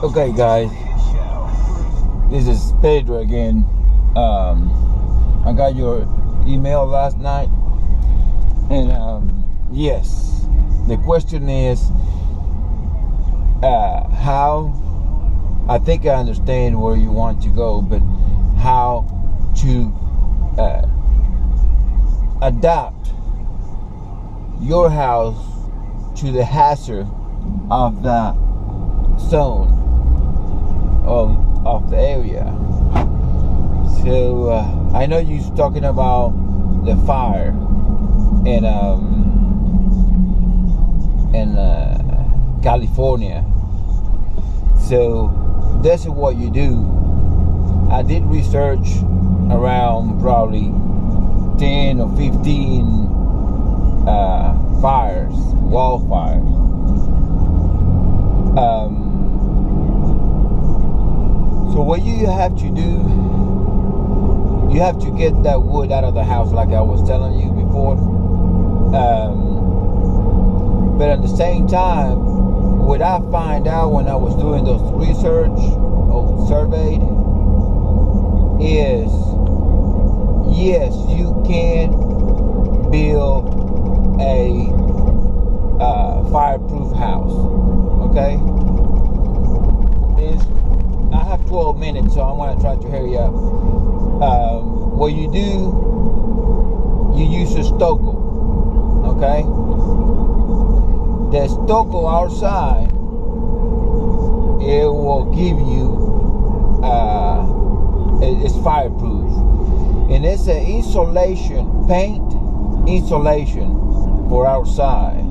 Okay, guys, this is Pedro again. I got your email last night, and yes, the question is how. I think I understand where you want to go, but how to adapt your house to the hazard of the zone of the area. So I know you're talking about the fire in California. So this is what you do. I did research around probably 10 or 15 fires, wildfires. So what you have to do, you have to get that wood out of the house, like I was telling you before. But at the same time, what I find out when I was doing those research or surveyed is, yes, you can build a fireproof house. Okay? I have 12 minutes, so I'm going to try to hurry up. What you do, you use a stucco. Okay? The stucco outside, it will give you, it's fireproof. And it's an insulation, paint insulation for outside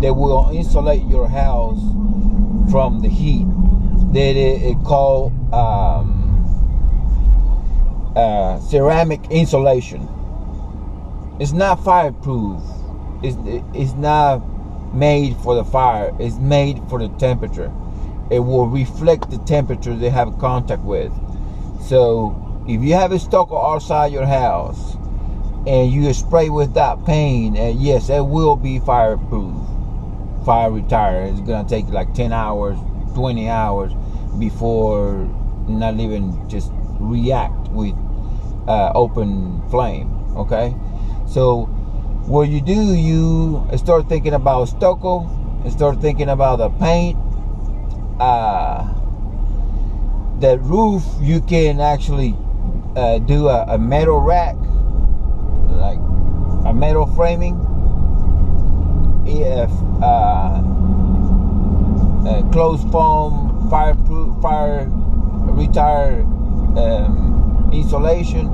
that will insulate your house from the heat. That it called ceramic insulation. It's not fireproof. It's not made for the fire. It's made for the temperature. It will reflect the temperature they have contact with. So if you have a stucco outside your house and you spray with that paint, yes, it will be fireproof, fire retardant. It's gonna take like 10 hours, 20 hours before not even just react with open flame. Okay, so what you do, you start thinking about stucco and start thinking about the paint. The roof, you can actually do a metal rack, like a metal framing. If closed foam, fireproof, fire retardant insulation,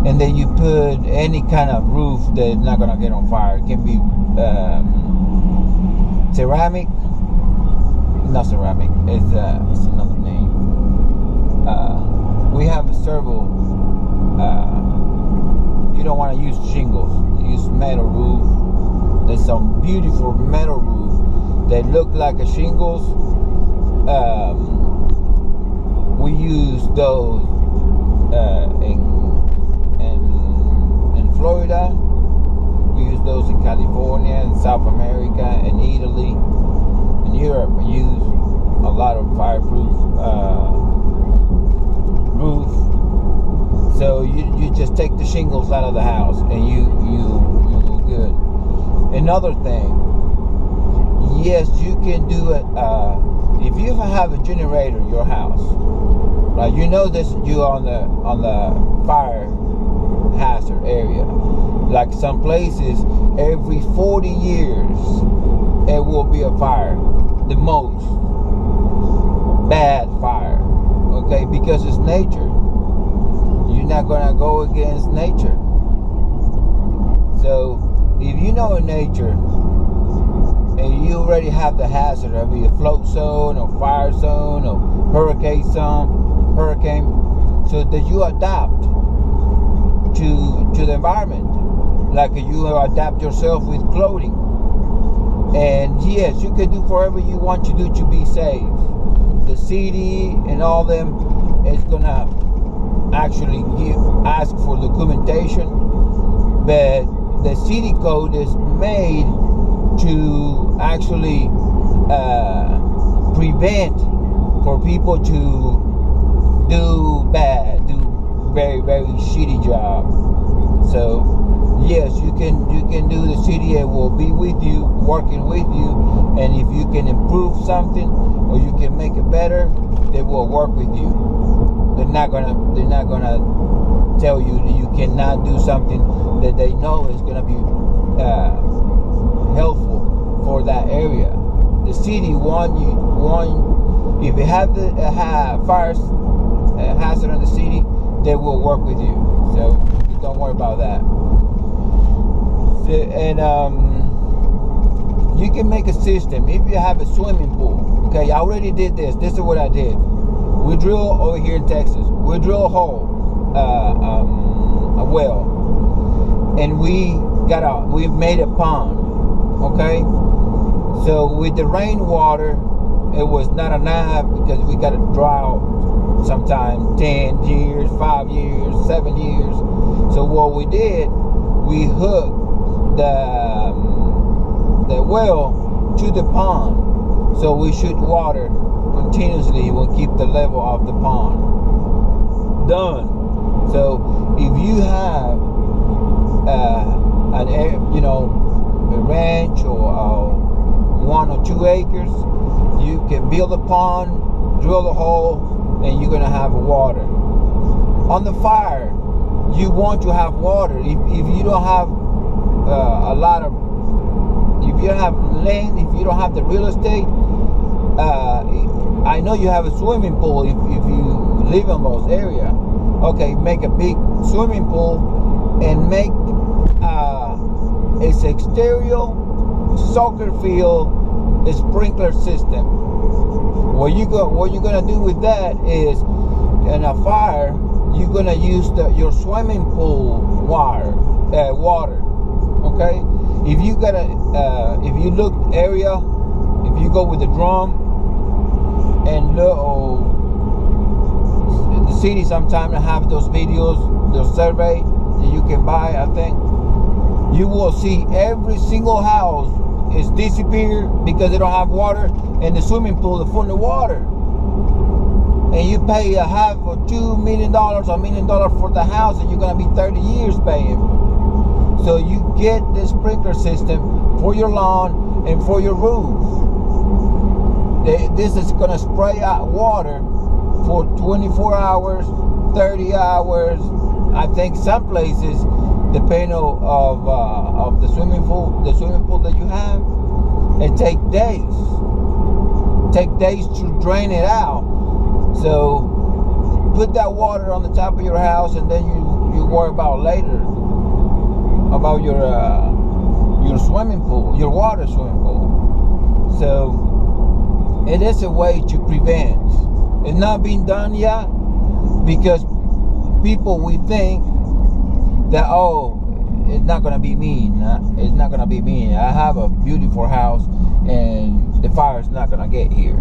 and then you put any kind of roof that's not gonna get on fire. It can be ceramic, not ceramic. It's another name. We have several. You don't want to use shingles. Use metal roof. There's some beautiful metal roof that look like a shingles. We use those in Florida. We use those in California, in South America, in Italy, in Europe. We use a lot of fireproof roof. So you just take the shingles out of the house and you do good. Another thing, yes, you can do it. If you have a generator in your house, like you know this, you on the fire hazard area. Like some places, every 40 years, it will be a fire. The most bad fire. Okay, because it's nature. You're not gonna go against nature. So if you know in nature and you already have the hazard of a float zone or fire zone or hurricane, so that you adapt to the environment, like you adapt yourself with clothing. And yes, you can do whatever you want to do to be safe. The city and all them is gonna actually ask for documentation, but the city code is made to actually prevent for people to do very, very shitty job. So yes, you can do. The CDA will be with you, working with you, and if you can improve something or you can make it better, they will work with you. They're not gonna tell you that you cannot do something that they know is gonna be helpful for that area. The city if you have the fire hazard in the city, they will work with you. So don't worry about that. And you can make a system. If you have a swimming pool, okay, I already did this. This is what I did. We drill over here in Texas. We drill a hole, a well, and we made a pond. Okay, so with the rainwater, it was not enough because we got a drought. Sometime 10 years, 5 years, 7 years. So what we did, we hooked the well to the pond, so we shoot water continuously. Will keep the level of the pond. Done. So if you have a ranch or 1 or 2 acres, you can build a pond, drill a hole, and you're gonna have water. On the fire, you want to have water. If you don't have if you don't have land, if you don't have the real estate, I know you have a swimming pool if you live in those areas. Okay, make a big swimming pool and make a exterior soccer field a sprinkler system. What you're gonna do with that is, in a fire, you're gonna use your swimming pool water. Okay, if you look area, if you go with the drum and look, the city sometimes have those videos, those survey that you can buy. I think you will see every single house is disappeared because they don't have water, and the swimming pool is full of water. And you pay $500,000 or $2 million, $1 million for the house, and you're gonna be 30 years paying. So you get this sprinkler system for your lawn and for your roof. This is gonna spray out water for 24 hours, 30 hours. I think some places, depending of the swimming pool that you have, it take days to drain it out. So put that water on the top of your house, and then you worry about later about your swimming pool, your water swimming pool. So it is a way to prevent. It's not being done yet because people, we think that, it's not gonna be me. It's not gonna be me. I have a beautiful house, and the fire is not gonna get here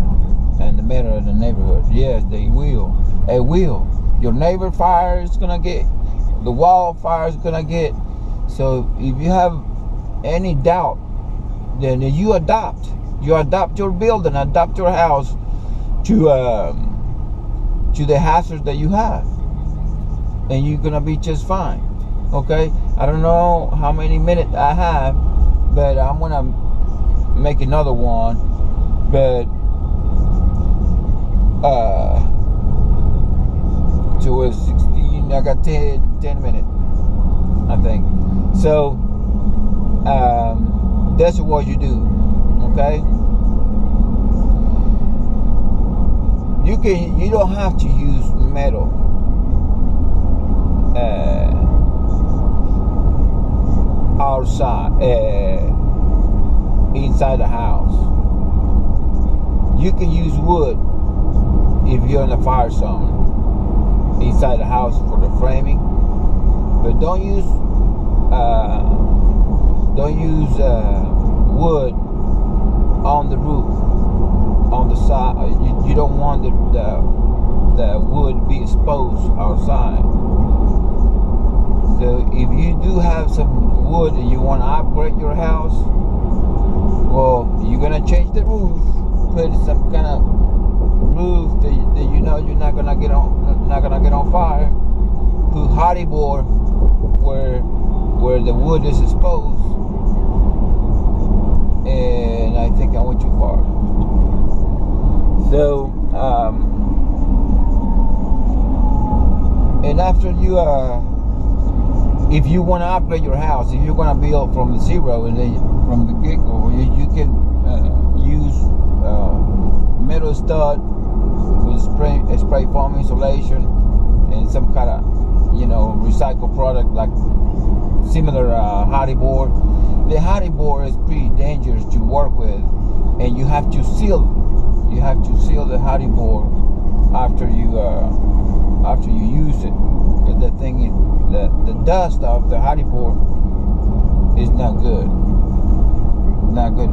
in the middle of the neighborhood. Yes, they will. It will. Your neighbor fire is gonna get. The wildfire is gonna get. So if you have any doubt, then you adopt your building, adopt your house to the hazards that you have, and you're gonna be just fine. Okay, I don't know how many minutes I have, but I'm gonna make another one. But so it's 16. I got 10 minutes, I think. So that's what you do. Okay, you don't have to use metal. Outside, inside the house, you can use wood if you're in a fire zone inside the house for the framing, but don't use wood on the roof, on the side. You don't want the wood be exposed outside. So if you do have some wood and you want to upgrade your house, well, you're gonna change the roof, put some kind of roof that you know you're not gonna get on fire. Put hardy board where the wood is exposed, and I think I went too far. So and after you if you want to upgrade your house, if you're going to build from zero and then from the get-go, you can use metal stud with spray foam insulation and some kind of recycled product like similar hardy board. The hardy board is pretty dangerous to work with, and you have to seal it. You have to seal the hardy board after you use it, because the thing is the dust of the hardy board is not good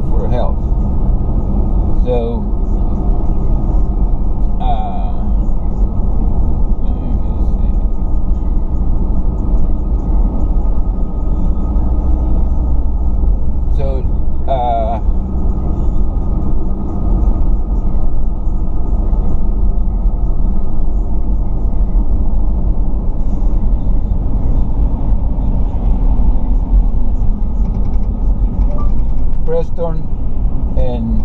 for health. So Preston and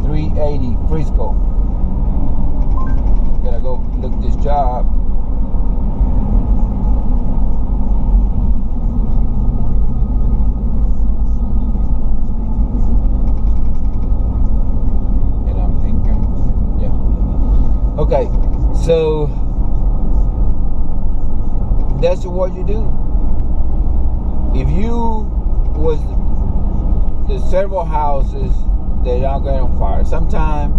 380 Frisco. Gotta go look this job. And I'm thinking, yeah. Okay, so that's what you do. If you was there's several houses that are going on fire. Sometimes